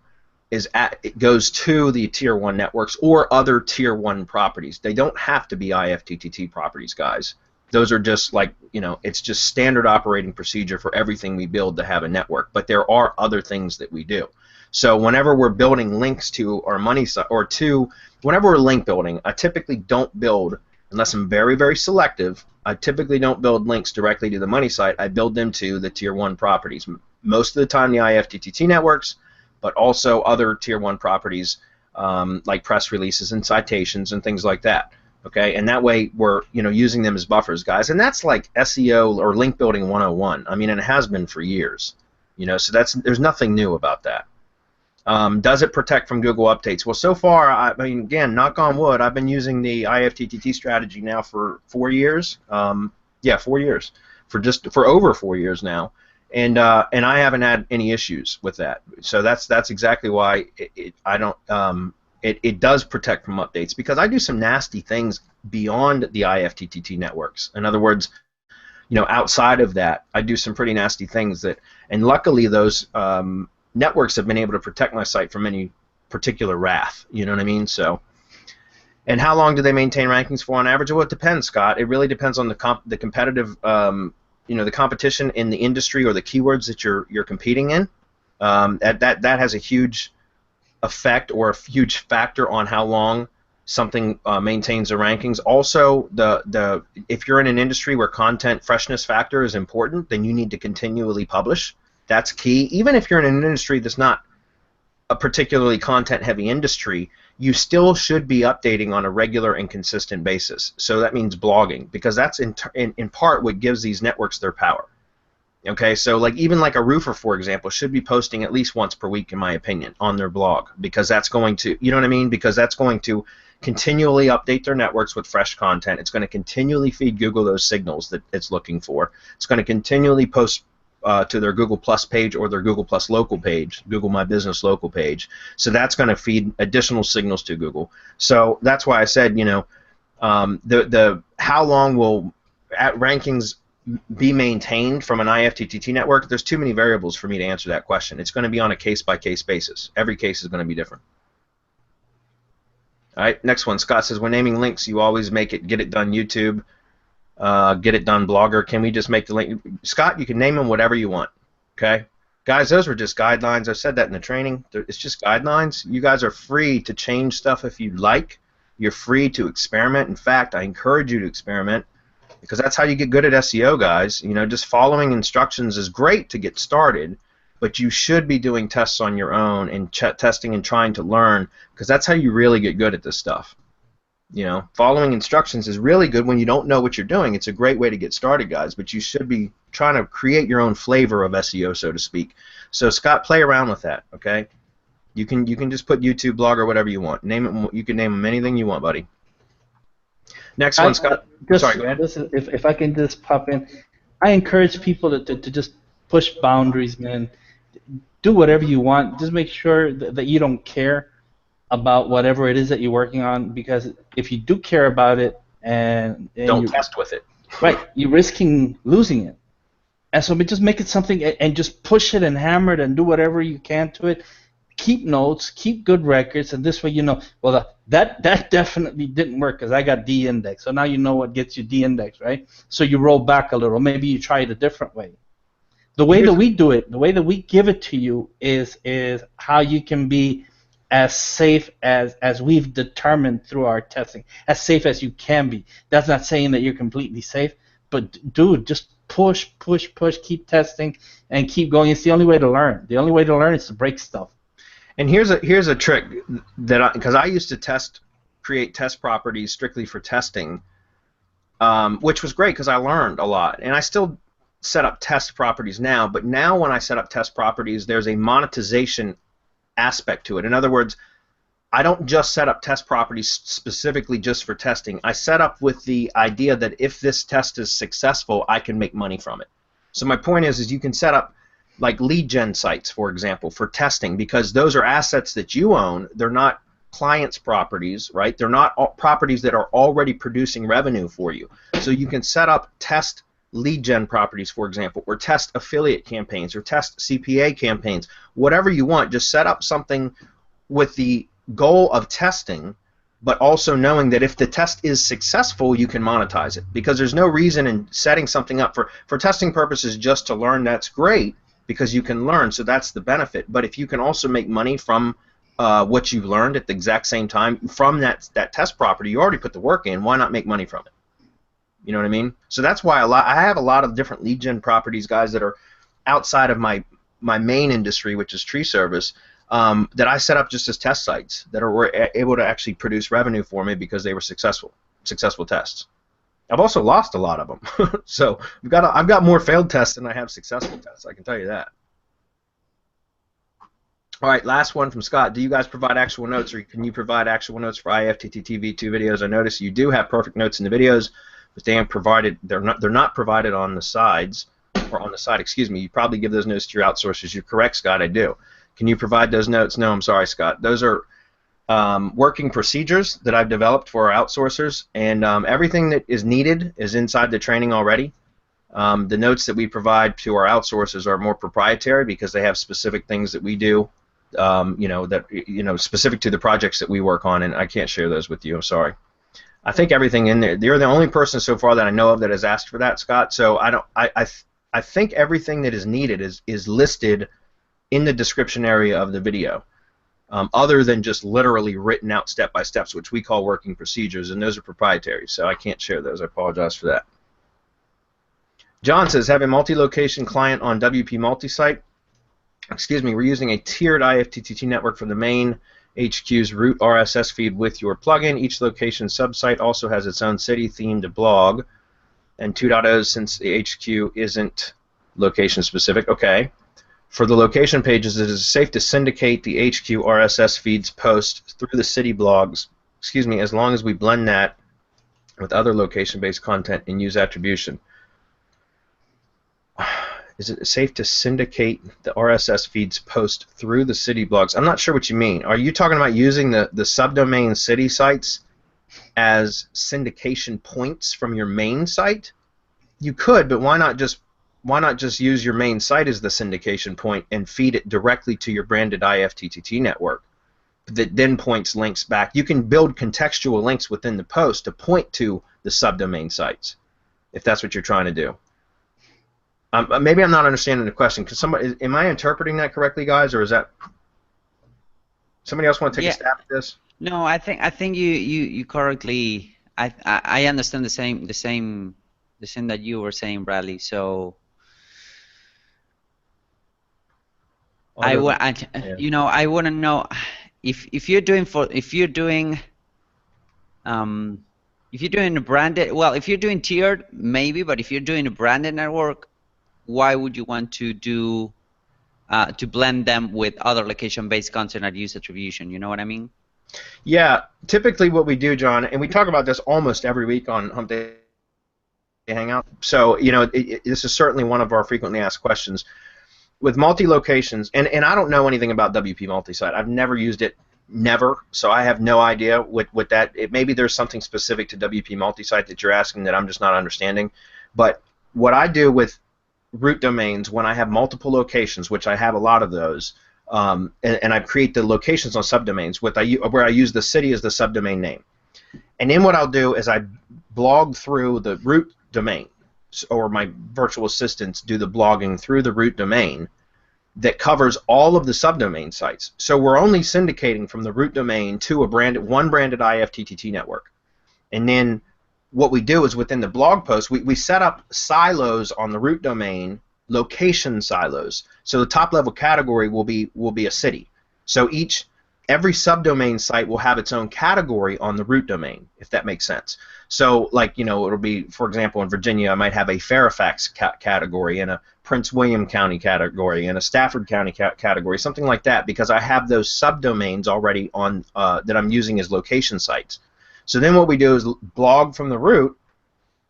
it goes to the tier 1 networks or other tier 1 properties. They don't have to be IFTTT properties, guys. Those are just like, it's just standard operating procedure for everything we build to have a network, but there are other things that we do. So whenever we're building links to our money site, or whenever we're link building, I typically don't build, unless I'm very, very selective, I typically don't build links directly to the money site. I build them to the tier 1 properties. Most of the time the IFTTT networks, but also other tier 1 properties like press releases and citations and things like that. Okay, and that way we're using them as buffers, guys. And that's like SEO or link building 101. I mean, and it has been for years. So there's nothing new about that. Does it protect from Google updates? Well, so far, I mean, again, knock on wood, I've been using the IFTTT strategy now for 4 years. Yeah, 4 years. For over 4 years now. And I haven't had any issues with that. So that's exactly why it does protect from updates, because I do some nasty things beyond the IFTTT networks. In other words, outside of that, I do some pretty nasty things and luckily those networks have been able to protect my site from any particular wrath. You know what I mean? So, and how long do they maintain rankings for on average? Well, it depends, Scott. It really depends on the competitive the competition in the industry or the keywords that you're competing in. That has a huge effect or a huge factor on how long something maintains the rankings. Also, if you're in an industry where content freshness factor is important, then you need to continually publish. That's key. Even if you're in an industry that's not a particularly content-heavy industry, you still should be updating on a regular and consistent basis. So that means blogging, because that's in part what gives these networks their power. Okay, so like even like a roofer, for example, should be posting at least once per week, in my opinion, on their blog, because that's going to, you know what I mean? Because that's going to continually update their networks with fresh content. It's going to continually feed Google those signals that it's looking for. It's going to continually post to their Google Plus page or their Google Plus local page, Google My Business local page. So that's going to feed additional signals to Google. So that's why I said, how long will rankings be maintained from an IFTTT network? There's too many variables for me to answer that question. It's going to be on a case-by-case basis. Every case is going to be different. All right, next one. Scott says, when naming links, you always make it Get It Done YouTube, Get It Done Blogger. Can we just make the link? Scott, you can name them whatever you want. Okay? Guys, those were just guidelines. I said that in the training. It's just guidelines. You guys are free to change stuff if you'd like. You're free to experiment. In fact, I encourage you to experiment, because that's how you get good at SEO, guys. Just following instructions is great to get started, but you should be doing tests on your own and testing and trying to learn, because that's how you really get good at this stuff. Following instructions is really good when you don't know what you're doing. It's a great way to get started, guys, but you should be trying to create your own flavor of SEO, so to speak. So, Scott, play around with that, okay? You can just put YouTube Blogger, whatever you want. Name it. You can name them anything you want, buddy. Next one, Scott. Sorry, go ahead. If I can just pop in, I encourage people to just push boundaries, man. Do whatever you want. Just make sure that you don't care about whatever it is that you're working on, because if you do care about it and don't test with it, right, you're risking losing it. And so just make it something and just push it and hammer it and do whatever you can to it. Keep notes, keep good records, and this way well, that definitely didn't work because I got de-indexed. So now you know what gets you de-indexed, right? So you roll back a little. Maybe you try it a different way. The way that we do it, the way that we give it to you is how you can be as safe as we've determined through our testing, as safe as you can be. That's not saying that you're completely safe, but dude, just push, keep testing, and keep going. It's the only way to learn. The only way to learn is to break stuff. And here's a trick that because I used to create test properties strictly for testing, which was great because I learned a lot, and I still set up test properties now. But now when I set up test properties, there's a monetization aspect to it. In other words, I don't just set up test properties specifically just for testing. I set up with the idea that if this test is successful, I can make money from it. So my point is you can set up like lead gen sites, for example, for testing, because those are assets that you own. They're not clients' properties, right? They're not all properties that are already producing revenue for you. So you can set up test lead gen properties, for example, or test affiliate campaigns, or test CPA campaigns, whatever you want. Just set up something with the goal of testing, but also knowing that if the test is successful, you can monetize it. Because there's no reason in setting something up for testing purposes just to learn. That's great, because you can learn, so that's the benefit. But if you can also make money from what you've learned at the exact same time from that test property, you already put the work in, why not make money from it? You know what I mean? So that's why I have a lot of different lead gen properties, guys, that are outside of my main industry, which is tree service, that I set up just as test sites that were able to actually produce revenue for me because they were successful tests. I've also lost a lot of them. So I've got more failed tests than I have successful tests, I can tell you that. All right, last one from Scott. Do you guys provide actual notes, or can you provide actual notes for IFTTT V2 videos? I notice you do have perfect notes in the videos, but they aren't provided. They're not provided on the sides, or on the side. Excuse me. You probably give those notes to your outsourcers. You're correct, Scott. I do. Can you provide those notes? No, I'm sorry, Scott. Those are working procedures that I've developed for our outsourcers, and everything that is needed is inside the training already. The notes that we provide to our outsourcers are more proprietary because they have specific things that we do, specific to the projects that we work on, and I can't share those with you. I'm sorry. I think everything in there. You're the only person so far that I know of that has asked for that, Scott. So I think everything that is needed is listed in the description area of the video, other than just literally written out step by steps, which we call working procedures, and those are proprietary. So I can't share those. I apologize for that. John says, have a multi-location client on WP multi-site. Excuse me, we're using a tiered IFTTT network for the main HQ's root RSS feed with your plugin. Each location subsite also has its own city-themed blog, and 2.0 since the HQ isn't location-specific. Okay. For the location pages, it is safe to syndicate the HQ RSS feeds post through the city blogs, excuse me, as long as we blend that with other location-based content and use attribution. Is it safe to syndicate the RSS feeds post through the city blogs? I'm not sure what you mean. Are you talking about using the subdomain city sites as syndication points from your main site? You could, but why not just use your main site as the syndication point and feed it directly to your branded IFTTT network that then points links back? You can build contextual links within the post to point to the subdomain sites, if that's what you're trying to do. Maybe I'm not understanding the question. Am I interpreting that correctly, guys, or is that somebody else want to take a stab at this? No, I think you correctly. I understand the same that you were saying, Bradley. So I want to know if you're doing a branded, well, if you're doing tiered, maybe, but if you're doing a branded network, why would you want to do to blend them with other location-based content and use attribution? You know what I mean? Yeah. Typically, what we do, John, and we talk about this almost every week on Hump Day Hangout. So this is certainly one of our frequently asked questions. With multi-locations, and I don't know anything about WP multi-site. I've never used it, never. So I have no idea what that. Maybe there's something specific to WP multi-site that you're asking that I'm just not understanding. But what I do with root domains, when I have multiple locations, which I have a lot of those, and I create the locations on subdomains where I use the city as the subdomain name. And then what I'll do is I blog through the root domain, or my virtual assistants do the blogging through the root domain that covers all of the subdomain sites. So we're only syndicating from the root domain to one branded IFTTT network. And then what we do is within the blog post, we set up silos on the root domain, location silos. So the top level category will be a city. So every subdomain site will have its own category on the root domain, if that makes sense. So it'll be, for example, in Virginia, I might have a Fairfax category and a Prince William County category and a Stafford County category, something like that, because I have those subdomains already on that I'm using as location sites. So then what we do is blog from the root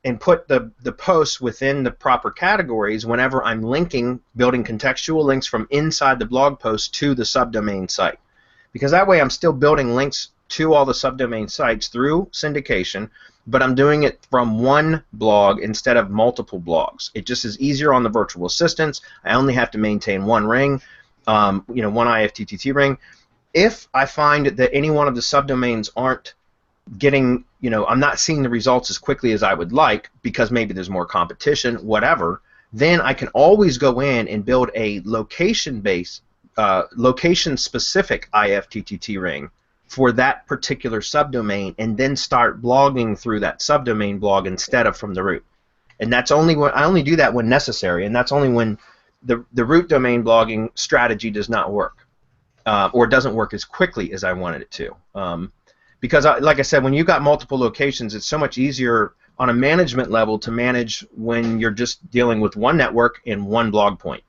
and put the posts within the proper categories whenever I'm building contextual links from inside the blog post to the subdomain site. because that way I'm still building links to all the subdomain sites through syndication, but I'm doing it from one blog instead of multiple blogs. It just is easier on the virtual assistants. I only have to maintain one ring, one IFTTT ring. If I find that any one of the subdomains aren't getting, I'm not seeing the results as quickly as I would like because maybe there's more competition, whatever, then I can always go in and build a location-based, location-specific IFTTT ring for that particular subdomain, and then start blogging through that subdomain blog instead of from the root. And that's only when I only do that when necessary, and that's only when the root domain blogging strategy does not work, or doesn't work as quickly as I wanted it to. Because, like I said, when you've got multiple locations, it's so much easier on a management level to manage when you're just dealing with one network and one blog point.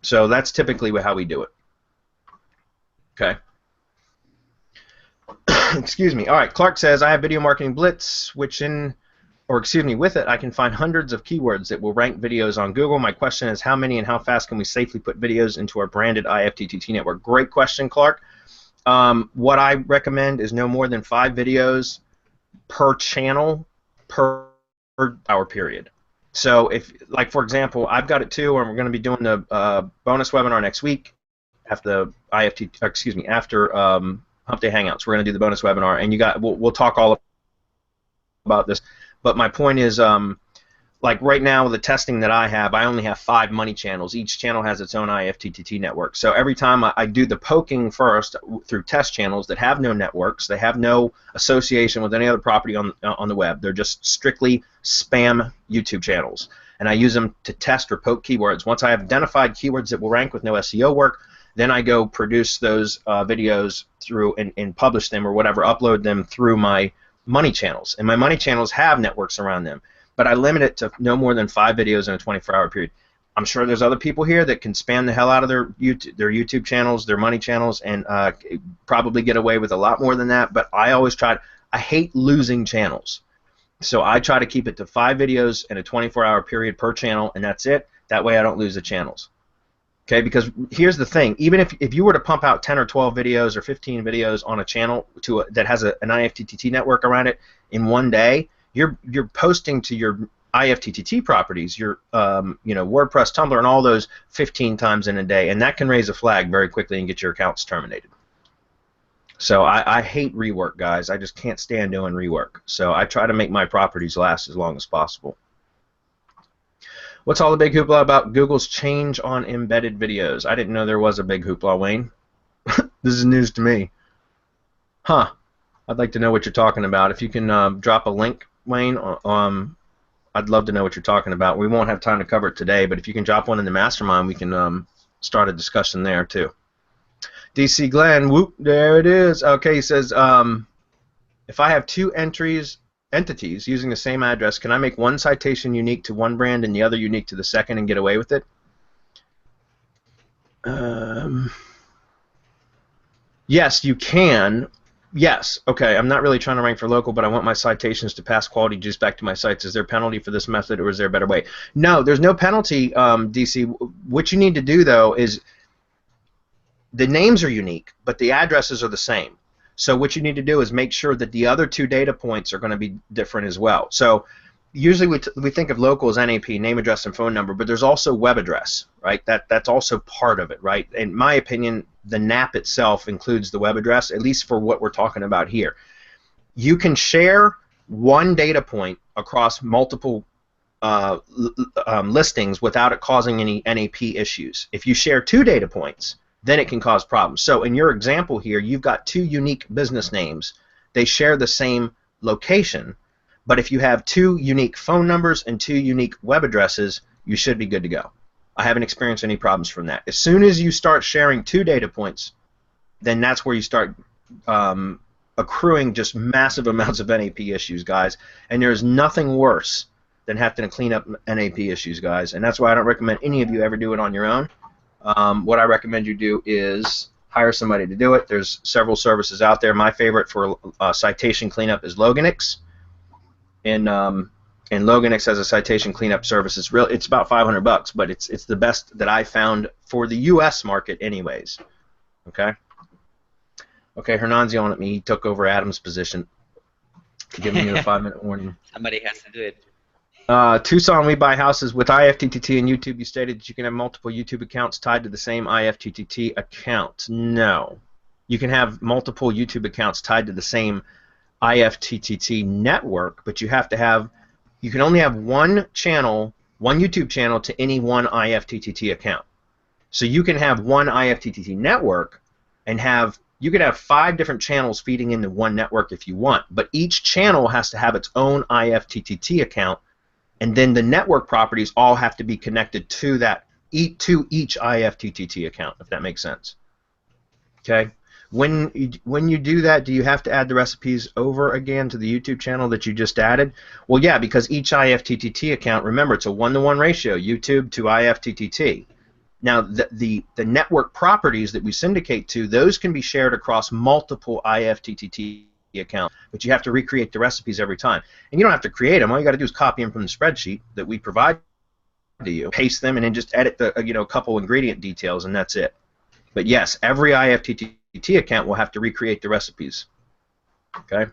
So that's typically how we do it. Okay. Excuse me. All right. Clark says, I have Video Marketing Blitz, with it, I can find hundreds of keywords that will rank videos on Google. My question is, how many and how fast can we safely put videos into our branded IFTTT network? Great question, Clark. What I recommend is no more than 5 videos per channel per hour period. So if, like, for example, I've got it too, and we're going to be doing the bonus webinar next week after Hump Day Hangouts. We're going to do the bonus webinar, and we'll talk all about this. But my point is, like right now, the testing that I have, I only have 5 money channels. Each channel has its own IFTTT network. So every time I do the poking first through test channels that have no networks, they have no association with any other property on the web. They're just strictly spam YouTube channels. And I use them to test or poke keywords. Once I have identified keywords that will rank with no SEO work, then I go produce those videos through and publish them or whatever, upload them through my money channels. And my money channels have networks around them. But I limit it to no more than 5 videos in a 24-hour period. I'm sure there's other people here that can spam the hell out of their YouTube channels, their money channels, and probably get away with a lot more than that. But I always try. I hate losing channels, so I try to keep it to 5 videos in a 24-hour period per channel, and that's it. That way I don't lose the channels. Okay, because here's the thing. Even if you were to pump out 10 or 12 videos or 15 videos on a channel that has an IFTTT network around it in one day, you're posting to your IFTTT properties, your WordPress, Tumblr, and all those 15 times in a day, and that can raise a flag very quickly and get your accounts terminated. So I hate rework, guys. I just can't stand doing rework. So I try to make my properties last as long as possible. What's all the big hoopla about Google's change on embedded videos? I didn't know there was a big hoopla, Wayne. This is news to me. Huh. I'd like to know what you're talking about. If you can drop a link, Wayne, I'd love to know what you're talking about. We won't have time to cover it today, but if you can drop one in the mastermind, we can start a discussion there too. DC Glenn, whoop, there it is. Okay, he says, if I have 2 entities using the same address, can I make one citation unique to one brand and the other unique to the second and get away with it? Yes, you can. Yes. Okay, I'm not really trying to rank for local, but I want my citations to pass quality juice back to my sites. Is there a penalty for this method, or is there a better way? No, there's no penalty, DC. What you need to do, though, is the names are unique, but the addresses are the same. So what you need to do is make sure that the other 2 data points are going to be different as well. So usually we think of local as NAP, name, address, and phone number, but there's also web address, right? That's also part of it, right? In my opinion, the NAP itself includes the web address, at least for what we're talking about here. You can share one data point across multiple listings without it causing any NAP issues. If you share 2 data points, then it can cause problems. So in your example here, you've got 2 unique business names. They share the same location, but if you have 2 unique phone numbers and 2 unique web addresses, you should be good to go. I haven't experienced any problems from that. As soon as you start sharing 2 data points, then that's where you start accruing just massive amounts of NAP issues, guys. And there's nothing worse than having to clean up NAP issues, guys. And that's why I don't recommend any of you ever do it on your own. What I recommend you do is hire somebody to do it. There's several services out there. My favorite for citation cleanup is Loganix, and Loganix has a citation cleanup service. It's about $500, but it's the best that I found for the U.S. market, anyways. Okay. Okay, Hernan's yelling at me. He took over Adam's position. Giving you a 5-minute warning. Somebody has to do it. Tucson, we buy houses with IFTTT and YouTube. You stated that you can have multiple YouTube accounts tied to the same IFTTT account. No. You can have multiple YouTube accounts tied to the same IFTTT network, but you have to have, you can only have one channel, one YouTube channel to any one IFTTT account. So you can have one IFTTT network and have, you could have 5 different channels feeding into one network if you want, but each channel has to have its own IFTTT account, and then the network properties all have to be connected to that, to each IFTTT account, if that makes sense. Okay? When you do that, do you have to add the recipes over again to the YouTube channel that you just added? Well, yeah, because each IFTTT account, remember, it's a 1-to-1 ratio, YouTube to IFTTT. Now, the network properties that we syndicate to, those can be shared across multiple IFTTT accounts, but you have to recreate the recipes every time. And you don't have to create them. All you got to do is copy them from the spreadsheet that we provide to you, paste them, and then just edit the couple ingredient details, and that's it. But yes, every IFTTT account will have to recreate the recipes. Okay.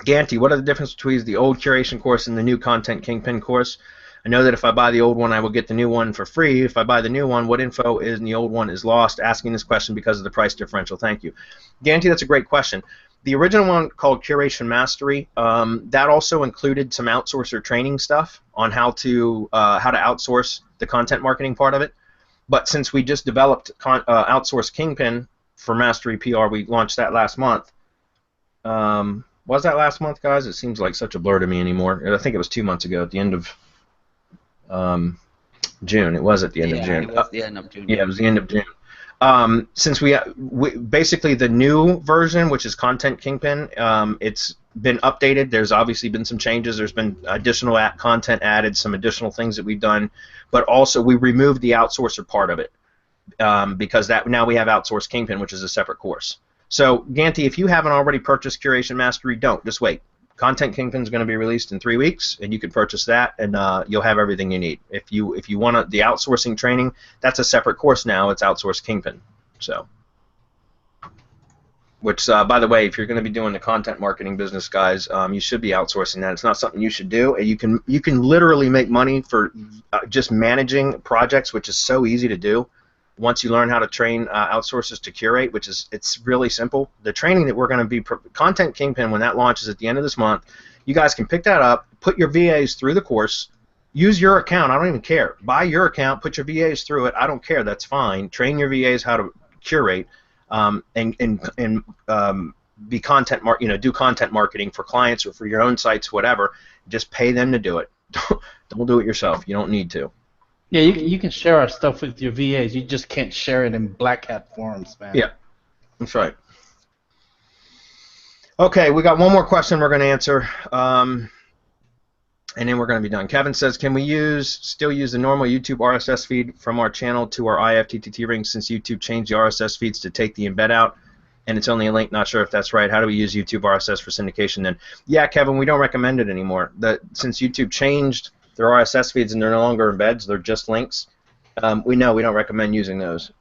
Ganti, what are the differences between the old curation course and the new Content Kingpin course? I know that if I buy the old one, I will get the new one for free. If I buy the new one, what info is in the old one is lost? Asking this question because of the price differential. Thank you. Ganti, that's a great question. The original one called Curation Mastery, that also included some outsourcer training stuff on how to outsource the content marketing part of it. But since we just developed Outsource Kingpin for Mastery PR, we launched that last month. Was that last month, guys? It seems like such a blur to me anymore. I think it was 2 months ago at the end of June. It was at the end of June. It was the end of June. Yeah, it was the end of June. Since we basically the new version, which is Content Kingpin, it's been updated. There's obviously been some changes. There's been additional content added, some additional things that we've done, but also we removed the outsourcer part of it because now we have Outsource Kingpin, which is a separate course. So Ganti, if you haven't already purchased Curation Mastery, don't. Just wait. Content Kingpin is going to be released in 3 weeks, and you can purchase that, and you'll have everything you need. If you want the outsourcing training, that's a separate course now. It's Outsource Kingpin. So, which, by the way, if you're going to be doing the content marketing business, guys, you should be outsourcing that. It's not something you should do. And you can literally make money for just managing projects, which is so easy to do. Once you learn how to train outsourcers to curate, which is, it's really simple. The training that we're going to be, Content Kingpin, when that launches at the end of this month, you guys can pick that up, put your VAs through the course, use your account. I don't even care. Buy your account, put your VAs through it. I don't care. That's fine. Train your VAs how to curate and be content do content marketing for clients or for your own sites, whatever. Just pay them to do it. Don't do it yourself. You don't need to. Yeah, you can share our stuff with your VAs. You just can't share it in Black Hat forums, man. Yeah, that's right. Okay, we got one more question we're going to answer, and then we're going to be done. Kevin says, can we still use the normal YouTube RSS feed from our channel to our IFTTT ring since YouTube changed the RSS feeds to take the embed out, and it's only a link? Not sure if that's right. How do we use YouTube RSS for syndication then? Yeah, Kevin, we don't recommend it anymore. Since YouTube changed their RSS feeds and they're no longer embeds, they're just links. We don't recommend using those.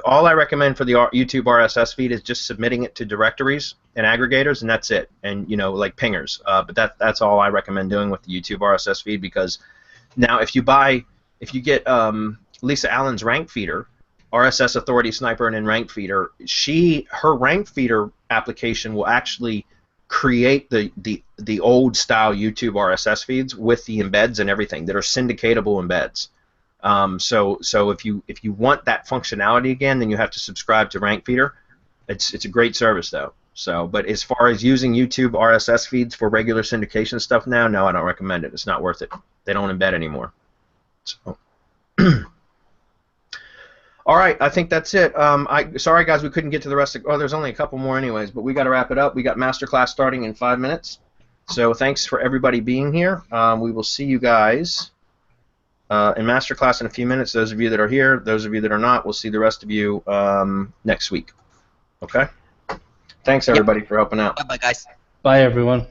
All I recommend for the YouTube RSS feed is just submitting it to directories and aggregators, and that's it. And like pingers. But that's all I recommend doing with the YouTube RSS feed, because now if you get Lisa Allen's rank feeder, RSS Authority Sniper and then rank feeder, her rank feeder application will actually create the old style YouTube RSS feeds with the embeds and everything that are syndicatable embeds. So if you want that functionality again, then you have to subscribe to rank feeder. It's a great service though. So, but as far as using YouTube RSS feeds for regular syndication stuff now, no, I don't recommend it. It's not worth it. They don't embed anymore. So. All right, I think that's it. Sorry, guys, we couldn't get to the rest of. Oh, there's only a couple more, anyways. But we got to wrap it up. We got masterclass starting in 5 minutes. So thanks for everybody being here. We will see you guys in masterclass in a few minutes. Those of you that are here, those of you that are not, we'll see the rest of you next week. Okay. Thanks everybody for helping out. Bye, guys. Bye, everyone.